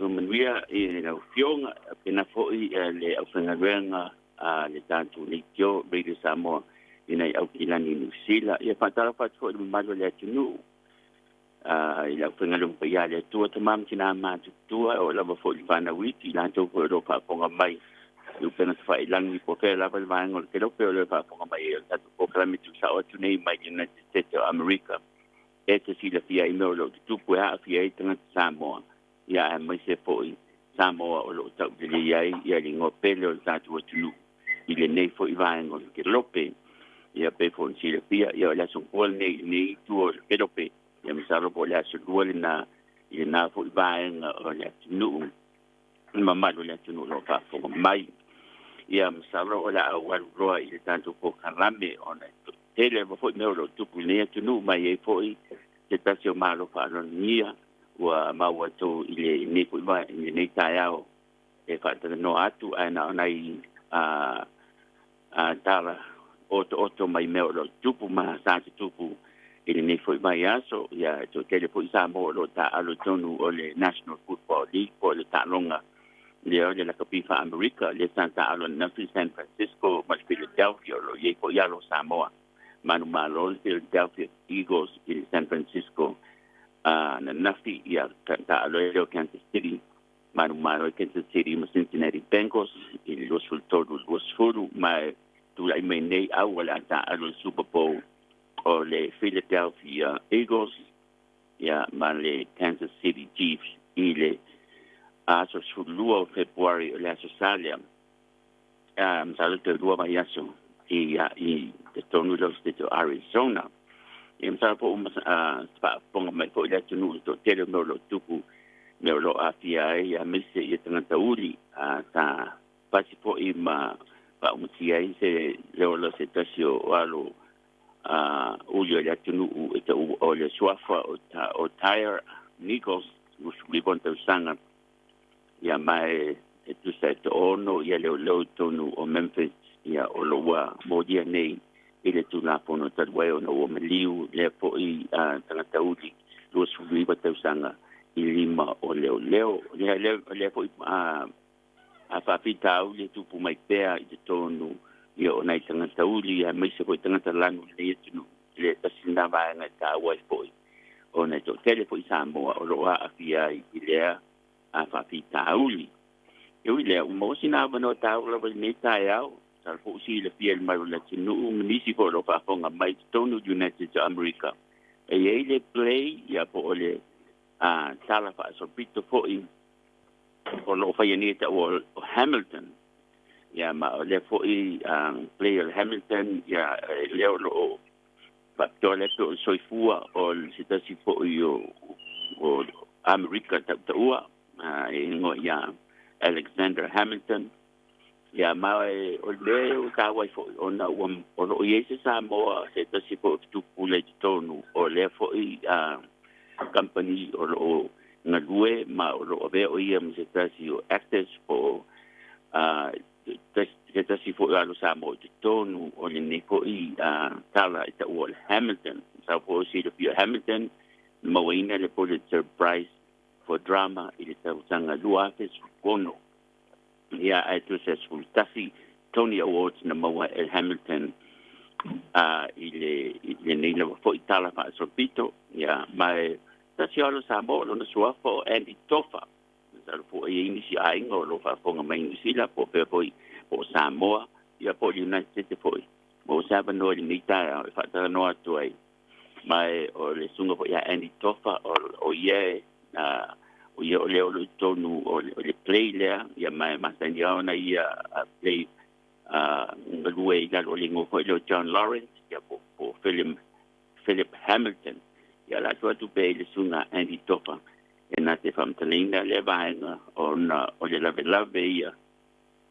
manuia e na fionga pena foi le au whangaruenga le tātou le kio Radio Samoa i nei au kilani New Zealand. Ia whantara whatu foi le malo le atunu. I la whangaruenga pa ia le atua tamam tina mātu tua o lava foi le whana wiki la tau ko ero whaponga mai. Iu pena te whai langi po kea lava le vaenga le kero peo le whaponga mai e tatu po kalamitu sa o tunei mai United States of America. E te sila fia i meo lo te tupu e haa fia i tangata Samoa. Ia e mai se foi Samoa o lo tau te liai ia li ngō pele o le tātou atunu. I le nei foi vaenga o le kerope. Ia pe fo sila fia ia o le aso kuala nei tu o le kerope. Ia misaro po le aso lua le na foi vaenga o le atunu. Mamalo le atunu lo whafonga mai. Ia misaro o le awaru roa i le tātou po karame o le tele mo foi meo lo tupu nei atunu mai e foi te tasi o malo whaalonia ua maua tō i le nei foi mai i nei tai au e whaataka no atu aina o nei tala oto mai meo lo tupu ma sāti tupu i le nei foi mai aso ia tō tele foi sa mo lo ta alo tonu o le National Football League po le tālonga le o le lakapifa Amerika le Santa alo nafi San Francisco ma Philadelphia lo ye po ialo Samoa Manu Malo, Philadelphia Eagles in San Francisco, na nafi ia ta aloelo Kansas City, Manu Malo Kansas City, Cincinnati Bengals, in los fultodos los furu, mai tu lai mai nei au wala ta alo Super Bowl o le Philadelphia Eagles, ia ma le Kansas City Chiefs, ile aso sulua February o le aso salia, msalo te lua mai aso, i the tonu lo state Arizona. E msa po ponga mai po le tonu to tele no lo tupu me lo afia ia mise i tangata uri ta pasi po i ma pa umtia i se lo se tasio alo ulio le tonu o le swafa o tire Nichols we want to sanga ia mai tu se to ono ia le tonu o Memphis ia o loa modia nei ile tu la pono tadwai o no meliu le po i tangata uli lo sui ba tau sanga i lima o leo le po a papita uli tu pu mai pea i te tonu i o nai tangata uli a mai se po tangata lanu le tunu le tasina vai na ta wai po o nei to tele po i Samoa o loa a fia i lea a papita uli eu le mo sina ba no ta o le tai au tal po si le fiel mai la tinu nisi po lo fa fonga mai tonu United to America e le play ya po le tala fa so pito po in o lo fa yeni ta o Hamilton ya ma le po i play o Hamilton ya le lo fa to le to so fua o sita si po o America ta ua ngo ya Alexander Hamilton ya mai o le ka wai fo ona o yese Samoa se ta si po tu pule tonu o le fo i company o na lue ma o ve o ia se ta si o actors for ta si fo alo Samoa tonu o le ni fo i tala ita o Hamilton sa po si le Hamilton mo ina le Pulitzer Prize for drama i le tanga luafes kono ia ai tu se sultasi Tony Awards na maua el Hamilton ile nei le fo itala fa sopito ia mai tasiolo Samoa lo na suafo Andy Tofa sa fo i inisi ai ngo lo fa fonga mai ni sila po pe po Samoa ia po United States po mo sa no ni nita fa ta no atu ai mai o le sunga po ia Andy Tofa o ye o le tonu o le play lea ia mai masani ona ia play lue ia lo lingo ko le John Lawrence ia po Philip Hamilton ia la tu pe le sunga Andy Tofa e na te famtalinga le vaenga ona o le lave ia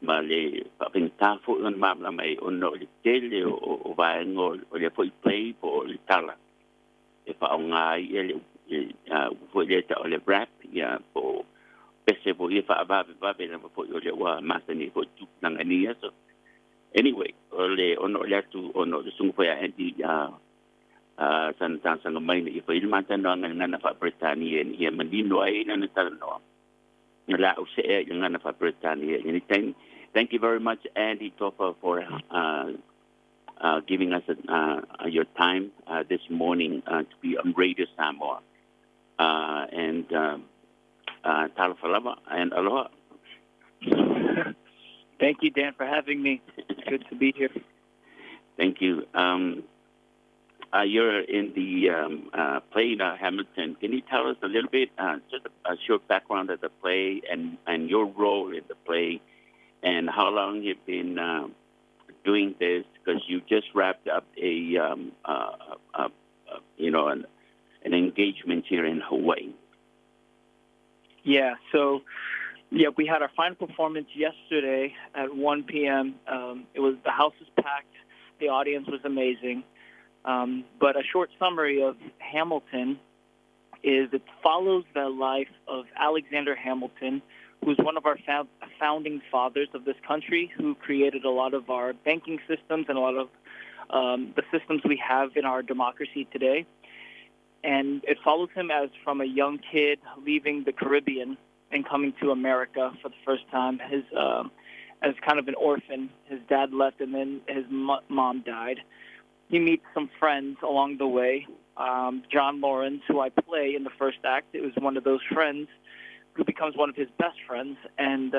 ma le papenta fo on mamla mai ono le tele o vaenga o le foi play po le tala e fa onga ia le foi le ta o le rap ia po pese po ia fa va na po le wa masani po tu nangania so anyway ono le tu ono le sungu foi Andy san mai ni fa ilma tan ngana fa Britania ia mandino ai na tala no la o se e ngana fa Britannia. Thank you very much, Andy Topper, for giving us your time this morning to be on Radio Samoa. And Talafalava and aloha. Thank you, Dan, for having me. It's good to be here. Thank you. You're in the play Hamilton. Can you tell us a little bit, just a short background of the play and your role in the play, and how long you've been doing this? Because you just wrapped up an engagement here in Hawaii. Yeah. So, we had our final performance yesterday at 1 p.m. The house was packed. The audience was amazing. But a short summary of Hamilton is it follows the life of Alexander Hamilton, who's one of our founding fathers of this country, who created a lot of our banking systems and a lot of the systems we have in our democracy today. And it follows him as from a young kid leaving the Caribbean and coming to America for the first time. As kind of an orphan, his dad left and then his mom died. He meets some friends along the way. John Lawrence, who I play in the first act, it was one of those friends who becomes one of his best friends. And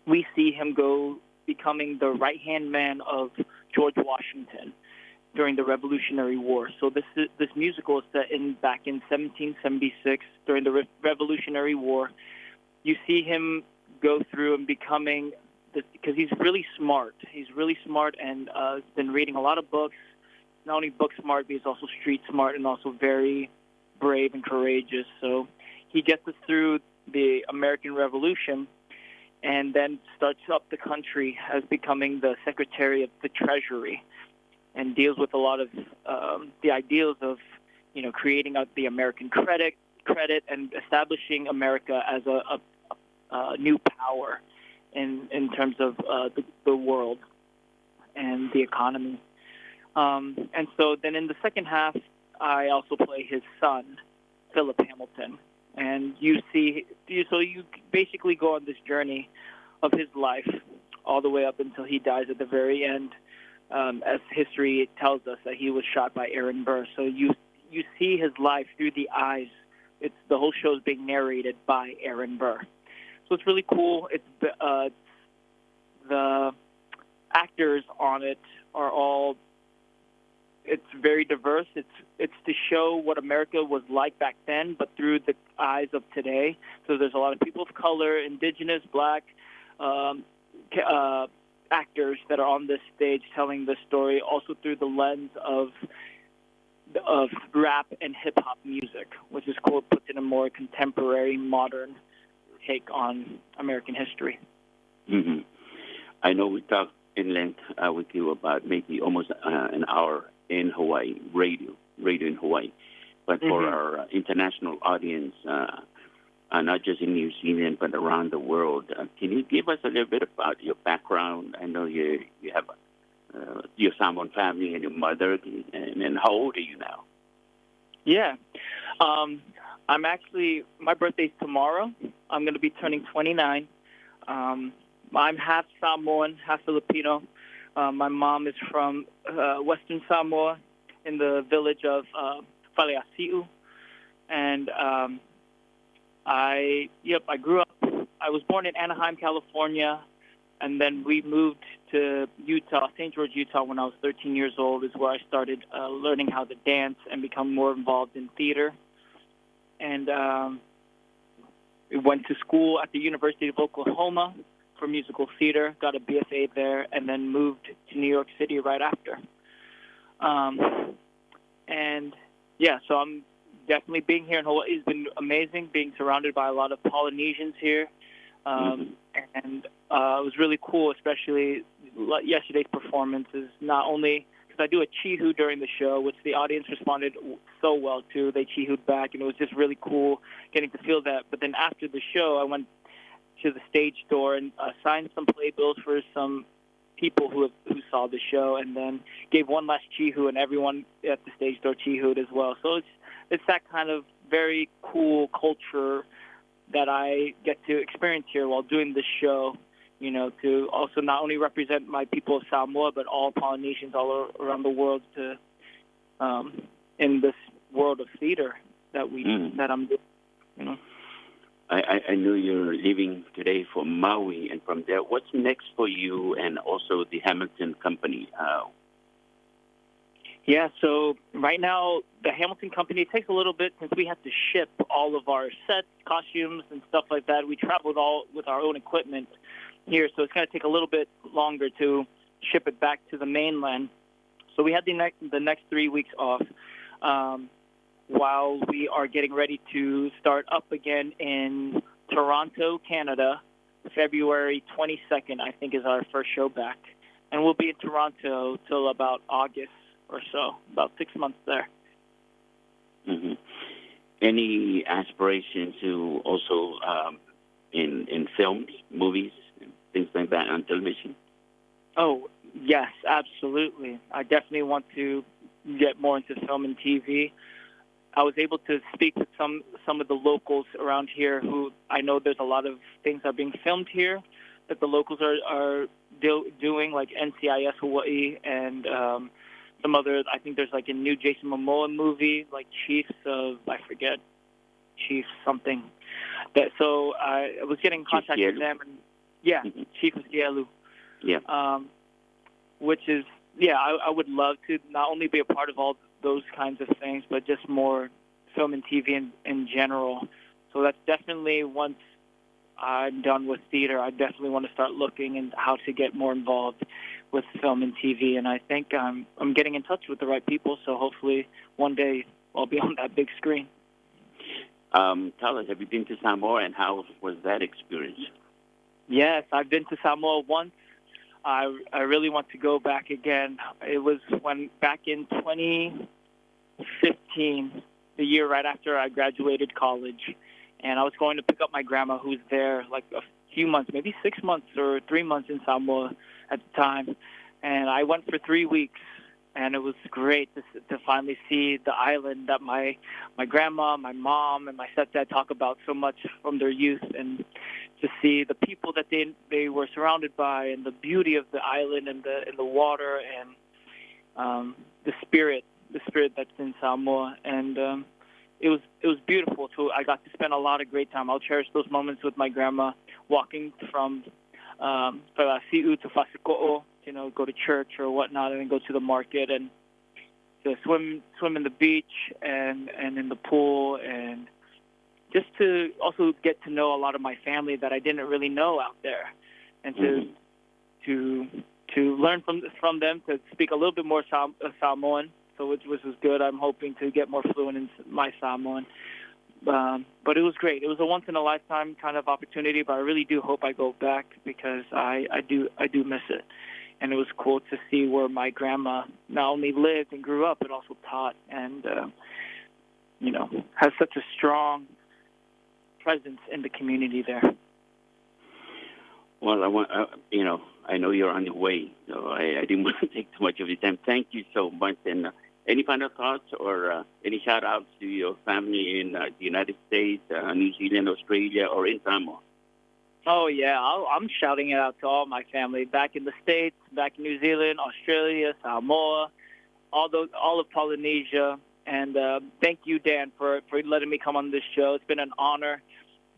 we see him go becoming the right-hand man of George Washington during the Revolutionary War. So this musical is set back in 1776 during the Revolutionary War. You see him go through and becoming, because he's really smart. He's really smart and has been reading a lot of books. Not only book smart, but he's also street smart and also very brave and courageous. So he gets us through the American Revolution and then starts up the country as becoming the Secretary of the Treasury, and deals with a lot of the ideals of, creating out the American credit and establishing America as a new power in terms of the world and the economy. And so then in the second half, I also play his son, Philip Hamilton. And you basically go on this journey of his life all the way up until he dies at the very end. As history tells us that he was shot by Aaron Burr. So you see his life through the eyes. The whole show is being narrated by Aaron Burr. So it's really cool. It's the actors on it are all. It's very diverse. It's to show what America was like back then, but through the eyes of today. So there's a lot of people of color, indigenous, black. Actors that are on this stage telling the story also through the lens of rap and hip-hop music, which is cool, puts in a more contemporary, modern take on American history. Mm-hmm. I know we talked in length with you about maybe almost an hour in Hawaii, radio in Hawaii, but for our international audience, not just in New Zealand, but around the world. Can you give us a little bit about your background? I know you have your Samoan family and your mother, and how old are you now? Yeah. I'm actually, my birthday's tomorrow. I'm going to be turning 29. I'm half Samoan, half Filipino. My mom is from Western Samoa in the village of Faleasi'u. And I grew up, I was born in Anaheim, California, and then we moved to Utah, St. George, Utah, when I was 13 years old, is where I started learning how to dance and become more involved in theater. And we went to school at the University of Oklahoma for musical theater, got a BFA there, and then moved to New York City right after. So I'm definitely being here in Hawaii has been amazing, being surrounded by a lot of Polynesians here. And it was really cool, especially yesterday's performance is not only because I do a chihu during the show, which the audience responded so well to. They chihued back, and it was just really cool getting to feel that. But then after the show, I went to the stage door and signed some playbills for some people who saw the show, and then gave one last chihu, and everyone at the stage door chihued as well. So it's that kind of very cool culture that I get to experience here while doing this show, to also not only represent my people of Samoa, but all Polynesians all around the world in this world of theater that I'm doing, I know you're leaving today for Maui, and from there, what's next for you and also the Hamilton Company? Yeah, so right now, the Hamilton Company, it takes a little bit since we have to ship all of our sets, costumes, and stuff like that. We traveled all with our own equipment here, so it's going to take a little bit longer to ship it back to the mainland. So we had the next 3 weeks off while we are getting ready to start up again in Toronto, Canada. February 22nd, I think, is our first show back. And we'll be in Toronto till about August or so, about 6 months there. Mm-hmm. Any aspirations to also in films, movies, things like that on television? Oh, yes, absolutely. I definitely want to get more into film and TV. I was able to speak with some of the locals around here who I know there's a lot of things are being filmed here that the locals are doing, like NCIS Hawaii and some other, I think there's like a new Jason Momoa movie, like Chiefs something. So I was getting in contact with them. And, yeah, mm-hmm. Chief of Gielu. Yeah. Which is, I would love to not only be a part of all those kinds of things, but just more film and TV in general. So that's definitely, once I'm done with theater, I definitely want to start looking into how to get more involved with film and TV. And I think I'm getting in touch with the right people, so hopefully one day I'll be on that big screen. Tell us, have you been to Samoa, and how was that experience? Yes, I've been to Samoa once. I really want to go back again. It was back in 2015, the year right after I graduated college, and I was going to pick up my grandma, who's there like a few months, maybe 6 months or 3 months in Samoa at the time, and I went for 3 weeks, and it was great to finally see the island that my grandma, my mom, and my stepdad talk about so much from their youth, and to see the people that they were surrounded by, and the beauty of the island and the water, and the spirit that's in Samoa, and it was beautiful. So I got to spend a lot of great time. I'll cherish those moments with my grandma, walking from Falasi'u to Fasiko'o, go to church or whatnot, and then go to the market and to swim in the beach and in the pool, and just to also get to know a lot of my family that I didn't really know out there, and to learn from them, to speak a little bit more Samoan, so which was good. I'm hoping to get more fluent in my Samoan. But it was great. It was a once-in-a-lifetime kind of opportunity, but I really do hope I go back, because I do miss it. And it was cool to see where my grandma not only lived and grew up, but also taught, and has such a strong presence in the community there. Well, I know you're on your way, so I didn't want to take too much of your time. Thank you so much. And any final thoughts or any shout-outs to your family in the United States, New Zealand, Australia, or in Samoa? Oh, yeah. I'm shouting it out to all my family back in the States, back in New Zealand, Australia, Samoa, all of Polynesia. And thank you, Dan, for letting me come on this show. It's been an honor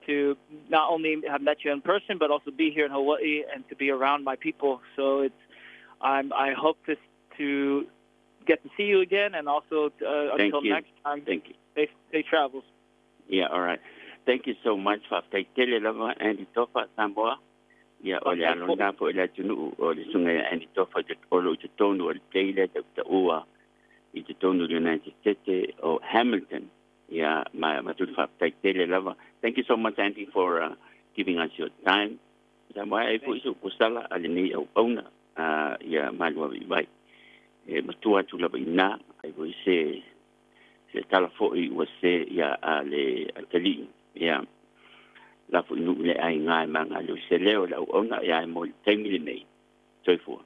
to not only have met you in person, but also be here in Hawaii and to be around my people. So I hope to get to see you again, and also until next time. Thank you. Safe travels. Yeah, all right. Thank you so much for taking lava and tofa Samoa. Yeah, ole alona po ila tunu ole sunga and tofa de olo to tonu ole teile de ua I te tonu United States or Hamilton. Yeah, my fa taking lava. Thank you so much, Andy, for giving us your time. Samoa e fu isu kusala ale ni o ona. Yeah, malwa bai. Matua tu lava ina ai vo se talafoi was se ya ale atali. Yeah, la fu nu le ai ngai manga lu se leo la ona ya mo taimile nei. Soifua.